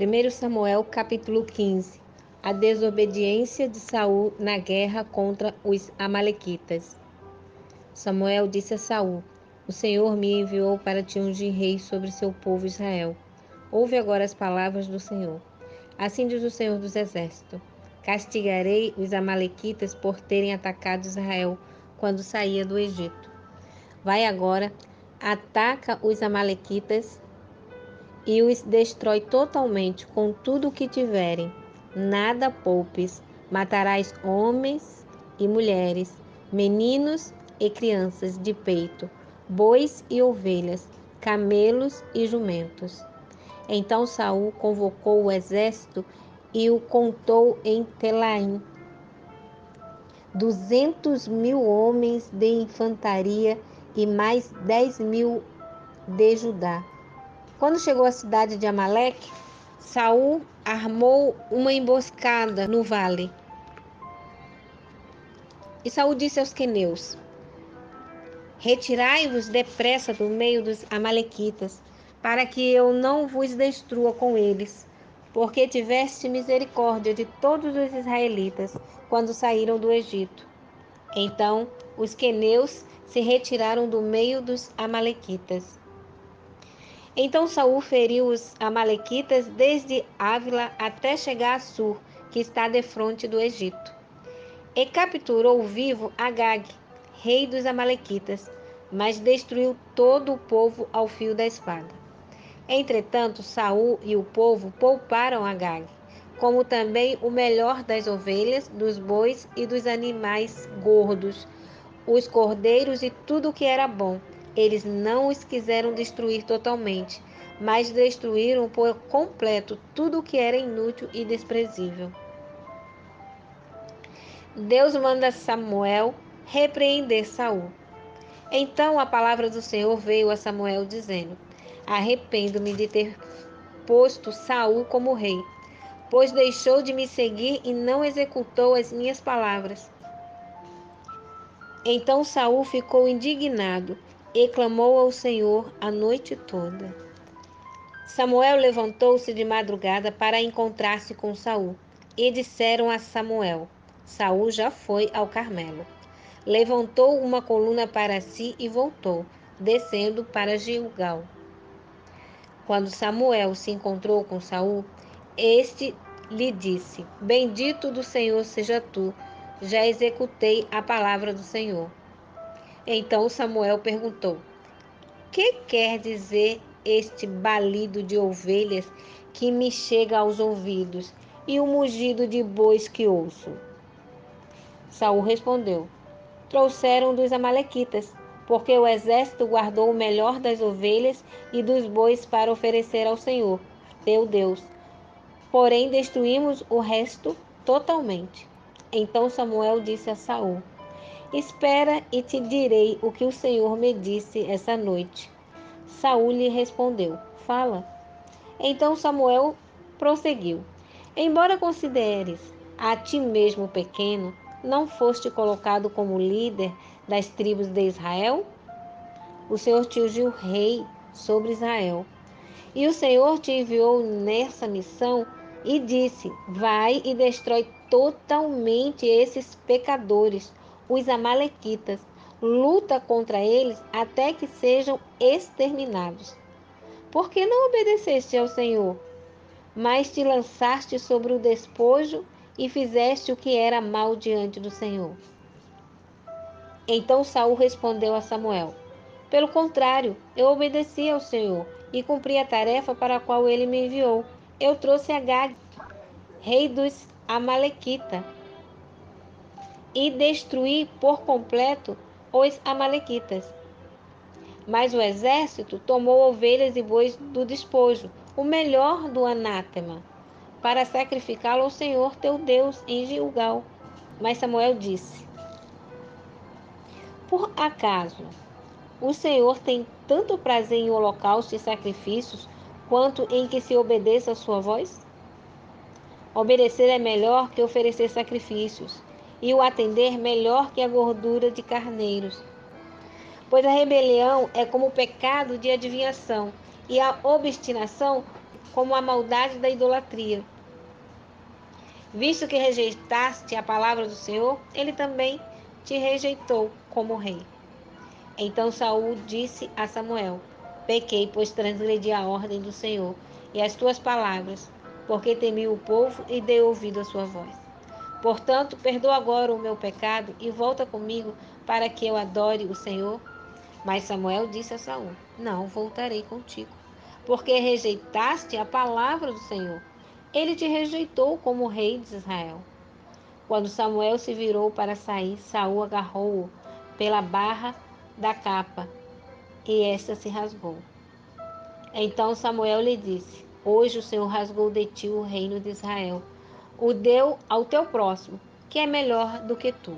1 Samuel capítulo 15. A desobediência de Saul na guerra contra os amalequitas. Samuel disse a Saul: O Senhor me enviou para te ungir rei sobre seu povo Israel. Ouve agora as palavras do Senhor. Assim diz o Senhor dos Exércitos: Castigarei os amalequitas por terem atacado Israel quando saía do Egito. Vai agora, ataca os amalequitas e os destrói totalmente com tudo o que tiverem. Nada poupes. Matarás homens e mulheres, meninos e crianças de peito, bois e ovelhas, camelos e jumentos. Então Saul convocou o exército e o contou em Telaim. 200.000 homens de infantaria e mais 10.000 de Judá. Quando chegou à cidade de Amaleque, Saul armou uma emboscada no vale. E Saul disse aos queneus: Retirai-vos depressa do meio dos amalequitas, para que eu não vos destrua com eles, porque tiveste misericórdia de todos os israelitas quando saíram do Egito. Então os queneus se retiraram do meio dos amalequitas. Então Saul feriu os amalequitas desde Ávila até chegar a Sur, que está defronte do Egito. E capturou vivo Agag, rei dos amalequitas, mas destruiu todo o povo ao fio da espada. Entretanto, Saul e o povo pouparam Agag, como também o melhor das ovelhas, dos bois e dos animais gordos, os cordeiros e tudo o que era bom. Eles não os quiseram destruir totalmente, mas destruíram por completo tudo o que era inútil e desprezível. Deus manda Samuel repreender Saul. Então a palavra do Senhor veio a Samuel dizendo: Arrependo-me de ter posto Saul como rei, pois deixou de me seguir e não executou as minhas palavras. Então Saul ficou indignado e clamou ao Senhor a noite toda. Samuel levantou-se de madrugada para encontrar-se com Saul, e disseram a Samuel: Saul já foi ao Carmelo. Levantou uma coluna para si e voltou, descendo para Gilgal. Quando Samuel se encontrou com Saul, este lhe disse: Bendito do Senhor seja tu, já executei a palavra do Senhor. Então Samuel perguntou: Que quer dizer este balido de ovelhas que me chega aos ouvidos e o mugido de bois que ouço? Saul respondeu: Trouxeram dos amalequitas, porque o exército guardou o melhor das ovelhas e dos bois para oferecer ao Senhor, teu Deus. Porém destruímos o resto totalmente. Então Samuel disse a Saul: Espera e te direi o que o Senhor me disse essa noite. Saul lhe respondeu: Fala. Então Samuel prosseguiu: Embora consideres a ti mesmo pequeno, não foste colocado como líder das tribos de Israel? O Senhor te ungiu rei sobre Israel. E o Senhor te enviou nessa missão e disse: Vai e destrói totalmente esses pecadores, os amalequitas. Luta contra eles até que sejam exterminados. Por que não obedeceste ao Senhor, mas te lançaste sobre o despojo e fizeste o que era mal diante do Senhor? Então Saul respondeu a Samuel: Pelo contrário, eu obedeci ao Senhor e cumpri a tarefa para a qual ele me enviou. Eu trouxe Agag, rei dos amalequitas, e destruí por completo os amalequitas. Mas o exército tomou ovelhas e bois do despojo, o melhor do anátema, para sacrificá-lo ao Senhor teu Deus em Gilgal. Mas Samuel disse: Por acaso o Senhor tem tanto prazer em holocaustos e sacrifícios, quanto em que se obedeça a sua voz? Obedecer é melhor que oferecer sacrifícios, e o atender melhor que a gordura de carneiros. Pois a rebelião é como o pecado de adivinhação, e a obstinação como a maldade da idolatria. Visto que rejeitaste a palavra do Senhor, ele também te rejeitou como rei. Então Saul disse a Samuel: Pequei, pois transgredi a ordem do Senhor e as tuas palavras, porque temi o povo e dei ouvido à sua voz. Portanto, perdoa agora o meu pecado e volta comigo para que eu adore o Senhor. Mas Samuel disse a Saul: Não voltarei contigo, porque rejeitaste a palavra do Senhor. Ele te rejeitou como rei de Israel. Quando Samuel se virou para sair, Saul agarrou-o pela barra da capa, e esta se rasgou. Então Samuel lhe disse: Hoje o Senhor rasgou de ti o reino de Israel, o deu ao teu próximo, que é melhor do que tu.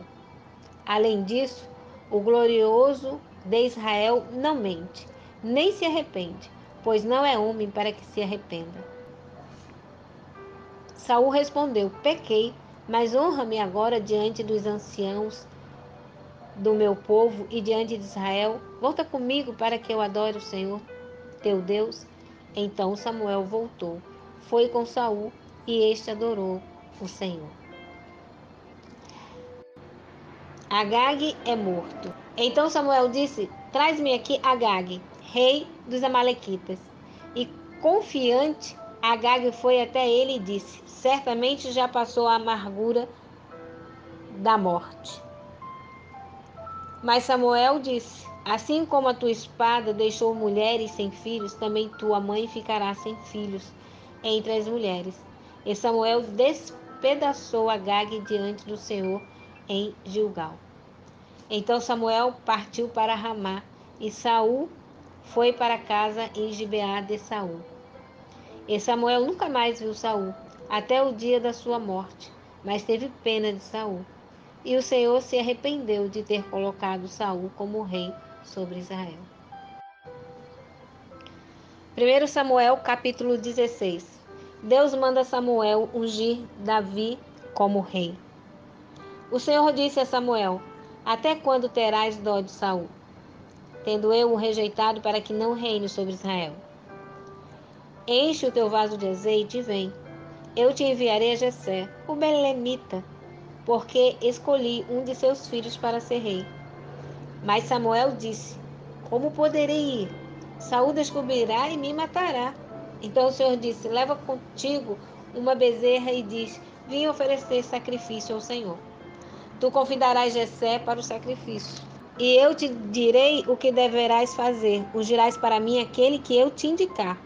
Além disso, o glorioso de Israel não mente, nem se arrepende, pois não é homem para que se arrependa. Saul respondeu: Pequei, mas honra-me agora diante dos anciãos do meu povo e diante de Israel. Volta comigo para que eu adore o Senhor, teu Deus. Então Samuel voltou, foi com Saul e este adorou o Senhor. Agag é morto. Então Samuel disse: Traz-me aqui Agag, rei dos Amalequitas. E confiante, Agag foi até ele e disse: Certamente já passou a amargura da morte. Mas Samuel disse: Assim como a tua espada deixou mulheres sem filhos, também tua mãe ficará sem filhos entre as mulheres. E Samuel despedaçou Agag diante do Senhor em Gilgal. Então Samuel partiu para Ramá, e Saul foi para casa em Gibeá de Saul. E Samuel nunca mais viu Saul, até o dia da sua morte, mas teve pena de Saul. E o Senhor se arrependeu de ter colocado Saul como rei sobre Israel. 1 Samuel capítulo 16. Deus manda Samuel ungir Davi como rei. O Senhor disse a Samuel: Até quando terás dó de Saul, tendo eu o rejeitado para que não reine sobre Israel? Enche o teu vaso de azeite e vem. Eu te enviarei a Jessé, o belemita, porque escolhi um de seus filhos para ser rei. Mas Samuel disse: Como poderei ir? Saul descobrirá e me matará. Então o Senhor disse: Leva contigo uma bezerra e diz: Vim oferecer sacrifício ao Senhor. Tu convidarás Jessé para o sacrifício. E eu te direi o que deverás fazer. Ungirás para mim aquele que eu te indicar.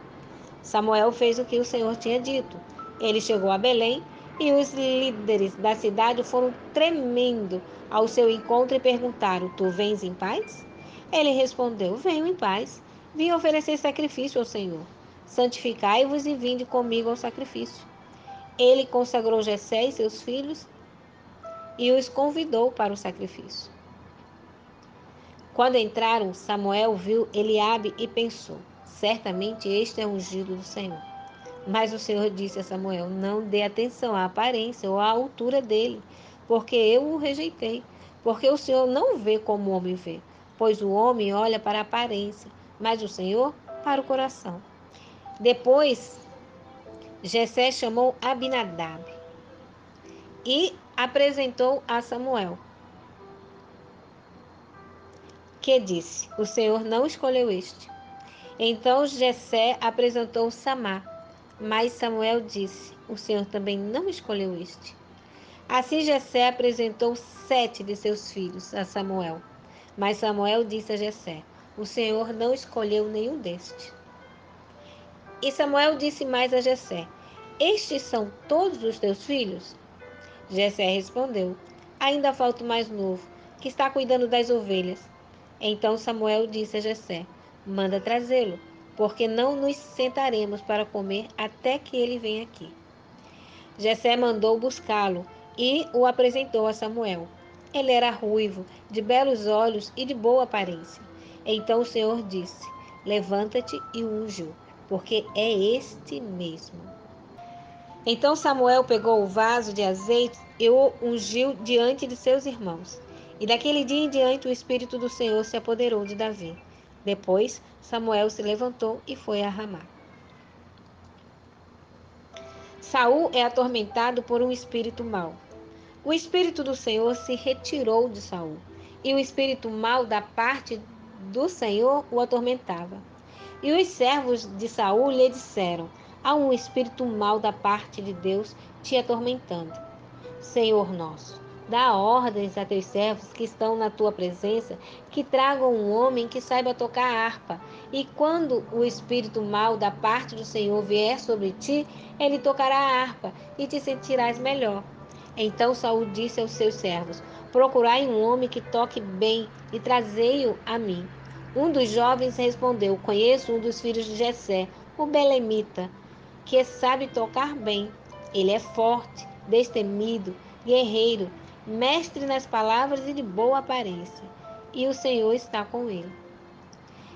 Samuel fez o que o Senhor tinha dito. Ele chegou a Belém e os líderes da cidade foram tremendo ao seu encontro e perguntaram: Tu vens em paz? Ele respondeu: Venho em paz. Vim oferecer sacrifício ao Senhor. Santificai-vos e vinde comigo ao sacrifício. Ele consagrou Jessé e seus filhos e os convidou para o sacrifício. Quando entraram, Samuel viu Eliabe e pensou: Certamente este é o ungido do Senhor. Mas o Senhor disse a Samuel: Não dê atenção à aparência ou à altura dele, porque eu o rejeitei. Porque o Senhor não vê como o homem vê, pois o homem olha para a aparência, mas o Senhor para o coração. Depois, Jessé chamou Abinadab e apresentou a Samuel, que disse: O Senhor não escolheu este. Então Jessé apresentou Samá, mas Samuel disse: O Senhor também não escolheu este. Assim Jessé apresentou 7 de seus filhos a Samuel. Mas Samuel disse a Jessé: O Senhor não escolheu nenhum destes. E Samuel disse mais a Jessé: Estes são todos os teus filhos? Jessé respondeu: Ainda falta o mais novo, que está cuidando das ovelhas. Então Samuel disse a Jessé: Manda trazê-lo, porque não nos sentaremos para comer até que ele venha aqui. Jessé mandou buscá-lo e o apresentou a Samuel. Ele era ruivo, de belos olhos e de boa aparência. Então o Senhor disse: Levanta-te e unge-o, porque é este mesmo. Então Samuel pegou o vaso de azeite e o ungiu diante de seus irmãos. E daquele dia em diante o Espírito do Senhor se apoderou de Davi. Depois, Samuel se levantou e foi a Ramá. Saul é atormentado por um espírito mau. O espírito do Senhor se retirou de Saul, e o espírito mau da parte do Senhor o atormentava. E os servos de Saul lhe disseram: há um espírito mau da parte de Deus te atormentando. Senhor nosso, dá ordens a teus servos que estão na tua presença, que tragam um homem que saiba tocar harpa. E quando o espírito mau da parte do Senhor vier sobre ti, ele tocará a harpa e te sentirás melhor. Então Saul disse aos seus servos: procurai um homem que toque bem e trazei-o a mim. Um dos jovens respondeu: conheço um dos filhos de Jessé, o belemita, que sabe tocar bem. Ele é forte, destemido, guerreiro, mestre nas palavras e de boa aparência. E o Senhor está com ele.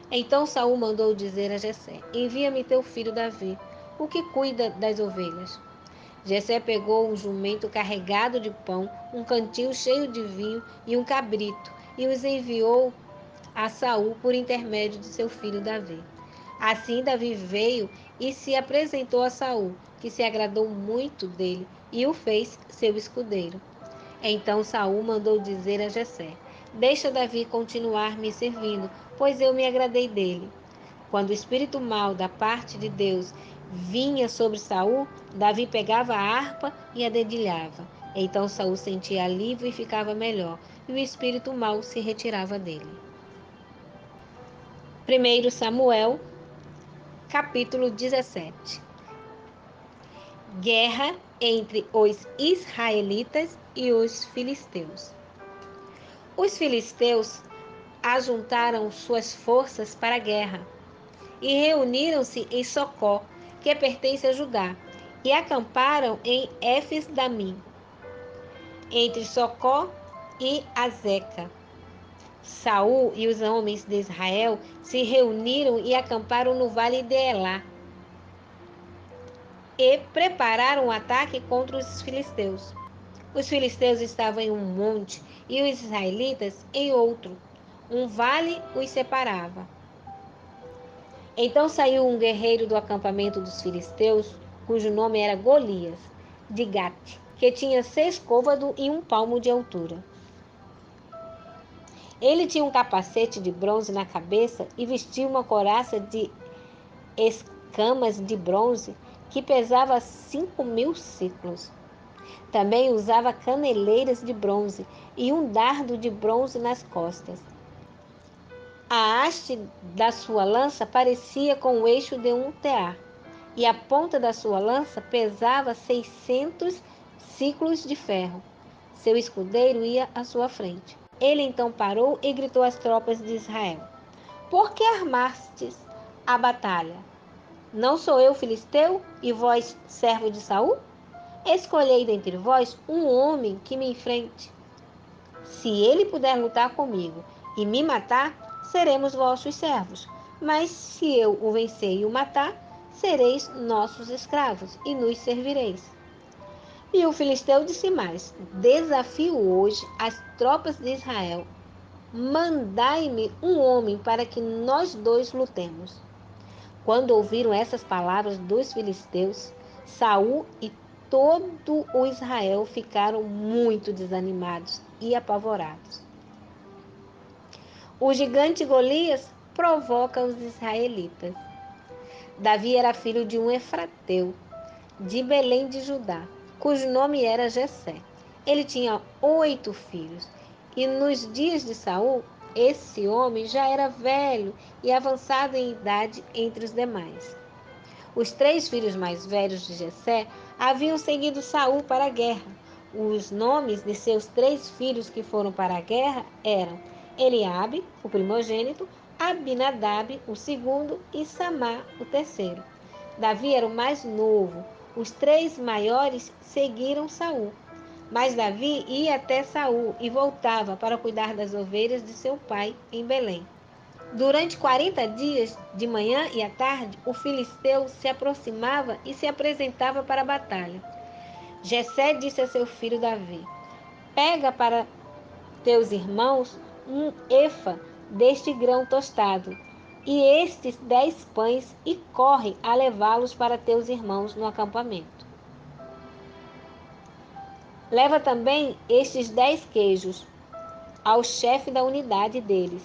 Então Saul mandou dizer a Jessé: envia-me teu filho Davi, o que cuida das ovelhas. Jessé pegou um jumento carregado de pão, um cantil cheio de vinho e um cabrito, e os enviou a Saul por intermédio de seu filho Davi. Assim Davi veio e se apresentou a Saul, que se agradou muito dele e o fez seu escudeiro. Então Saul mandou dizer a Jessé: deixa Davi continuar me servindo, pois eu me agradei dele. Quando o espírito mau da parte de Deus vinha sobre Saul, Davi pegava a harpa e a dedilhava. Então Saul sentia alívio e ficava melhor, e o espírito mau se retirava dele. 1 Samuel, capítulo 17. Guerra entre os israelitas e os filisteus. Os filisteus ajuntaram suas forças para a guerra e reuniram-se em Socó, que pertence a Judá, e acamparam em Éfes-Damim, entre Socó e Azeca. Saul e os homens de Israel se reuniram e acamparam no vale de Elá e prepararam um ataque contra os filisteus. Os filisteus estavam em um monte e os israelitas em outro. Um vale os separava. Então saiu um guerreiro do acampamento dos filisteus, cujo nome era Golias, de Gate, que tinha 6 côvados e 1 palmo de altura. Ele tinha um capacete de bronze na cabeça e vestia uma couraça de escamas de bronze que pesava 5.000 ciclos. Também usava caneleiras de bronze e um dardo de bronze nas costas. A haste da sua lança parecia com o eixo de um tear, e a ponta da sua lança pesava 600 ciclos de ferro. Seu escudeiro ia à sua frente. Ele então parou e gritou às tropas de Israel: por que armastes a batalha? Não sou eu filisteu e vós servo de Saul? Escolhei dentre vós um homem que me enfrente. Se ele puder lutar comigo e me matar, seremos vossos servos. Mas se eu o vencer e o matar, sereis nossos escravos e nos servireis. E o filisteu disse mais: desafio hoje as tropas de Israel. Mandai-me um homem para que nós dois lutemos. Quando ouviram essas palavras dos filisteus, Saul e todo o Israel ficaram muito desanimados e apavorados. O gigante Golias provoca os israelitas. Davi era filho de um efrateu, de Belém de Judá, cujo nome era Jessé. Ele tinha 8 filhos, e nos dias de Saul, esse homem já era velho e avançado em idade entre os demais. Os 3 filhos mais velhos de Jessé haviam seguido Saul para a guerra. Os nomes de seus 3 filhos que foram para a guerra eram Eliabe, o primogênito, Abinadab, o segundo, e Samá, o terceiro. Davi era o mais novo. Os 3 maiores seguiram Saul. Mas Davi ia até Saul e voltava para cuidar das ovelhas de seu pai em Belém. Durante 40 dias, de manhã e à tarde, o filisteu se aproximava e se apresentava para a batalha. Jessé disse a seu filho Davi: pega para teus irmãos um efa deste grão tostado e estes 10 pães, e corre a levá-los para teus irmãos no acampamento. Leva também estes 10 queijos ao chefe da unidade deles.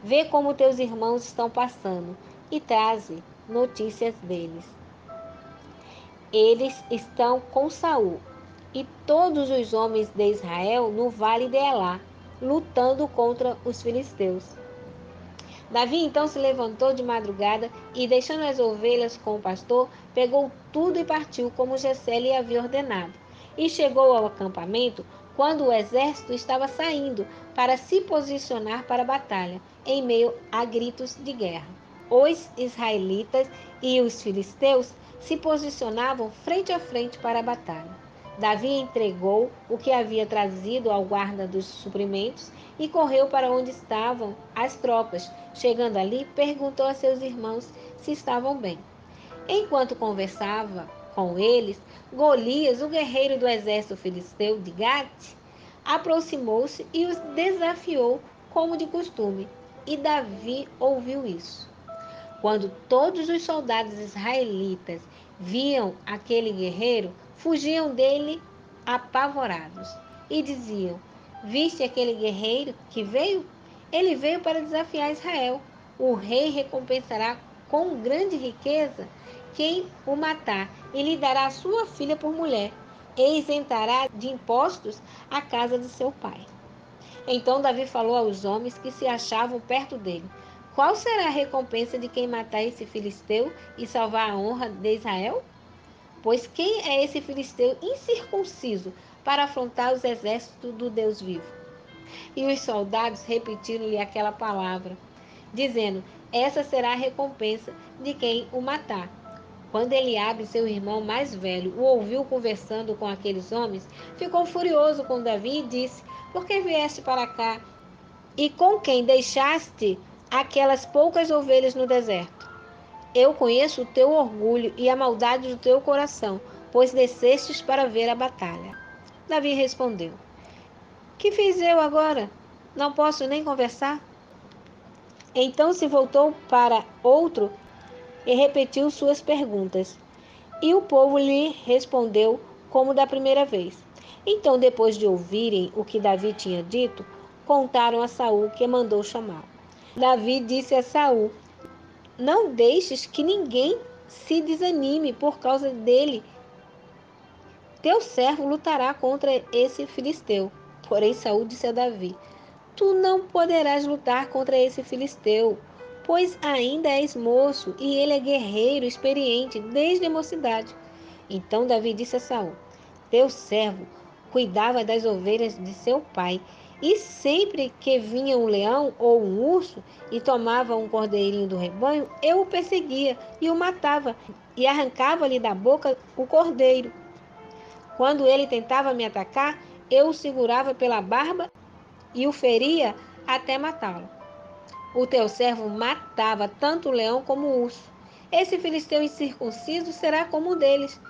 Vê como teus irmãos estão passando e traze notícias deles. Eles estão com Saul e todos os homens de Israel no vale de Elá, lutando contra os filisteus. Davi então se levantou de madrugada e, deixando as ovelhas com o pastor, pegou tudo e partiu, como Jessé lhe havia ordenado. E chegou ao acampamento quando o exército estava saindo para se posicionar para a batalha, em meio a gritos de guerra. Os israelitas e os filisteus se posicionavam frente a frente para a batalha. Davi entregou o que havia trazido ao guarda dos suprimentos e correu para onde estavam as tropas. Chegando ali, perguntou a seus irmãos se estavam bem. Enquanto conversava com eles, Golias, o guerreiro do exército filisteu de Gate, aproximou-se e os desafiou como de costume. E Davi ouviu isso. Quando todos os soldados israelitas viam aquele guerreiro, fugiam dele apavorados e diziam: Viste aquele guerreiro que veio? Ele veio para desafiar Israel. O rei recompensará com grande riqueza quem o matar e lhe dará a sua filha por mulher e isentará de impostos a casa de seu pai. Então Davi falou aos homens que se achavam perto dele: Qual será a recompensa de quem matar esse filisteu e salvar a honra de Israel? Pois quem é esse filisteu incircunciso para afrontar os exércitos do Deus vivo? E os soldados repetiram-lhe aquela palavra, dizendo: Essa será a recompensa de quem o matar. Quando Eliabe, seu irmão mais velho, o ouviu conversando com aqueles homens, ficou furioso com Davi e disse: Por que vieste para cá? E com quem deixaste aquelas poucas ovelhas no deserto? Eu conheço o teu orgulho e a maldade do teu coração, pois descestes para ver a batalha. Davi respondeu: Que fiz eu agora? Não posso nem conversar? Então se voltou para outro e repetiu suas perguntas. E o povo lhe respondeu como da primeira vez. Então, depois de ouvirem o que Davi tinha dito, contaram a Saul, que mandou chamá-lo. Davi disse a Saul: Não deixes que ninguém se desanime por causa dele. Teu servo lutará contra esse filisteu. Porém, Saul disse a Davi: Tu não poderás lutar contra esse filisteu, pois ainda és moço e ele é guerreiro experiente desde a mocidade. Então Davi disse a Saul: Teu servo cuidava das ovelhas de seu pai, e sempre que vinha um leão ou um urso e tomava um cordeirinho do rebanho, eu o perseguia e o matava, e arrancava-lhe da boca o cordeiro. Quando ele tentava me atacar, eu o segurava pela barba e o feria até matá-lo. O teu servo matava tanto o leão como o urso. Esse filisteu incircunciso será como um deles.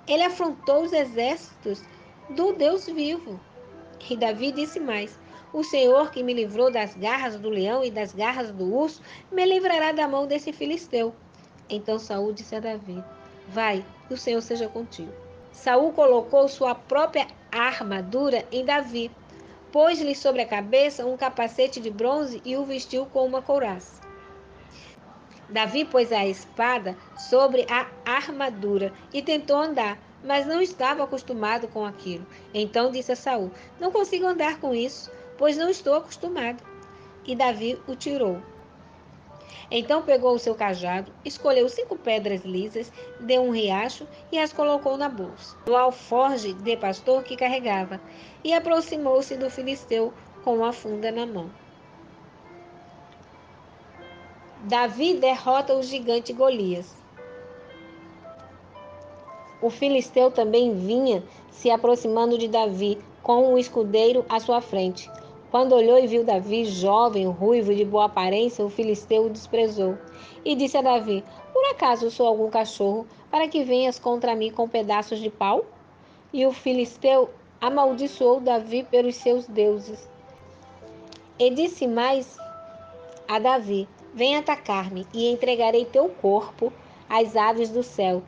Ele afrontou os exércitos do Deus vivo. E Davi disse mais: O Senhor que me livrou das garras do leão e das garras do urso, me livrará da mão desse filisteu. Então Saul disse a Davi: Vai, que o Senhor seja contigo. Saul colocou sua própria armadura em Davi, pôs-lhe sobre a cabeça um capacete de bronze e o vestiu com uma couraça. Davi pôs a espada sobre a armadura e tentou andar, mas não estava acostumado com aquilo. Então disse a Saul: Não consigo andar com isso, pois não estou acostumado. E Davi o tirou. Então pegou o seu cajado, escolheu 5 pedras lisas de um riacho e as colocou na bolsa, no alforje de pastor que carregava, e aproximou-se do filisteu com a funda na mão. Davi derrota o gigante Golias. O filisteu também vinha se aproximando de Davi, com o escudeiro à sua frente. Quando olhou e viu Davi, jovem, ruivo e de boa aparência, o filisteu o desprezou. E disse a Davi: Por acaso sou algum cachorro, para que venhas contra mim com pedaços de pau? E o filisteu amaldiçoou Davi pelos seus deuses. E disse mais a Davi: Vem atacar-me, e entregarei teu corpo às aves do céu,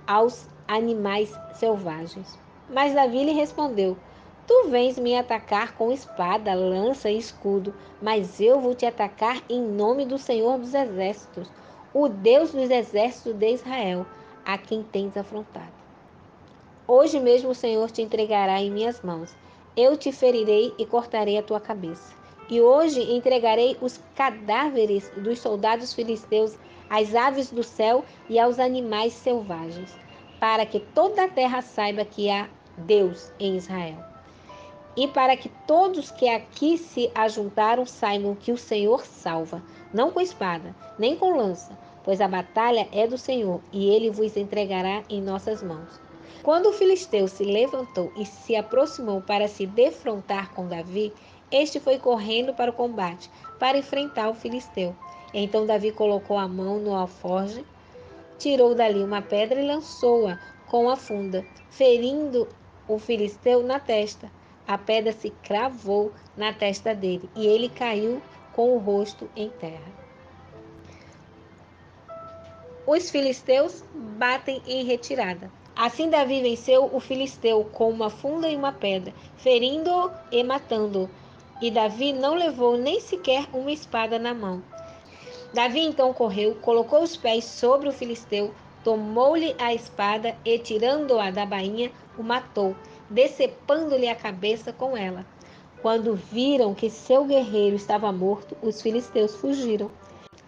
aos animais selvagens. Mas Davi lhe respondeu: Tu vens me atacar com espada, lança e escudo, mas eu vou te atacar em nome do Senhor dos Exércitos, o Deus dos exércitos de Israel, a quem tens afrontado. Hoje mesmo o Senhor te entregará em minhas mãos. Eu te ferirei e cortarei a tua cabeça. E hoje entregarei os cadáveres dos soldados filisteus às aves do céu e aos animais selvagens, para que toda a terra saiba que há Deus em Israel. E para que todos que aqui se ajuntaram saibam que o Senhor salva, não com espada, nem com lança, pois a batalha é do Senhor, e ele vos entregará em nossas mãos. Quando o filisteu se levantou e se aproximou para se defrontar com Davi, este foi correndo para o combate, para enfrentar o filisteu. Então Davi colocou a mão no alforje, tirou dali uma pedra e lançou-a com a funda, ferindo o filisteu na testa. A pedra se cravou na testa dele e ele caiu com o rosto em terra. Os filisteus batem em retirada. Assim Davi venceu o filisteu com uma funda e uma pedra, ferindo-o e matando-o. E Davi não levou nem sequer uma espada na mão. Davi então correu, colocou os pés sobre o filisteu, tomou-lhe a espada e, tirando-a da bainha, o matou, decepando-lhe a cabeça com ela. Quando viram que seu guerreiro estava morto, os filisteus fugiram.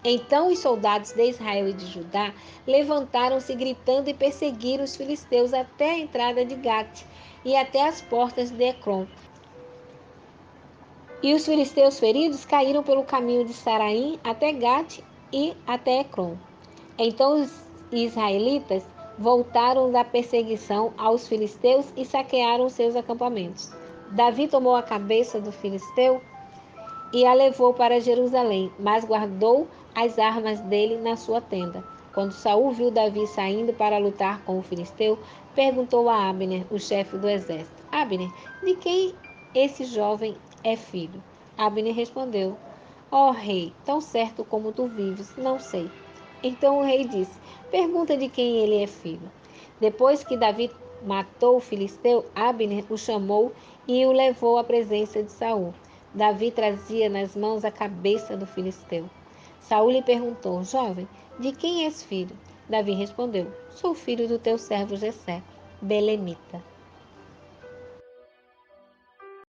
Então os soldados de Israel e de Judá levantaram-se gritando e perseguiram os filisteus até a entrada de Gate e até as portas de Ecrom. E os filisteus feridos caíram pelo caminho de Saraim até Gate e até Ecrom. Então os israelitas voltaram da perseguição aos filisteus e saquearam seus acampamentos. Davi tomou a cabeça do filisteu e a levou para Jerusalém, mas guardou as armas dele na sua tenda. Quando Saul viu Davi saindo para lutar com o filisteu, perguntou a Abner, o chefe do exército: Abner, de quem esse jovem é filho? Abner respondeu: Ó rei, tão certo como tu vives, não sei. Então o rei disse: Pergunta de quem ele é filho. Depois que Davi matou o filisteu, Abner o chamou e o levou à presença de Saul. Davi trazia nas mãos a cabeça do filisteu. Saul lhe perguntou: Jovem, de quem és filho? Davi respondeu: Sou filho do teu servo Jessé, belemita.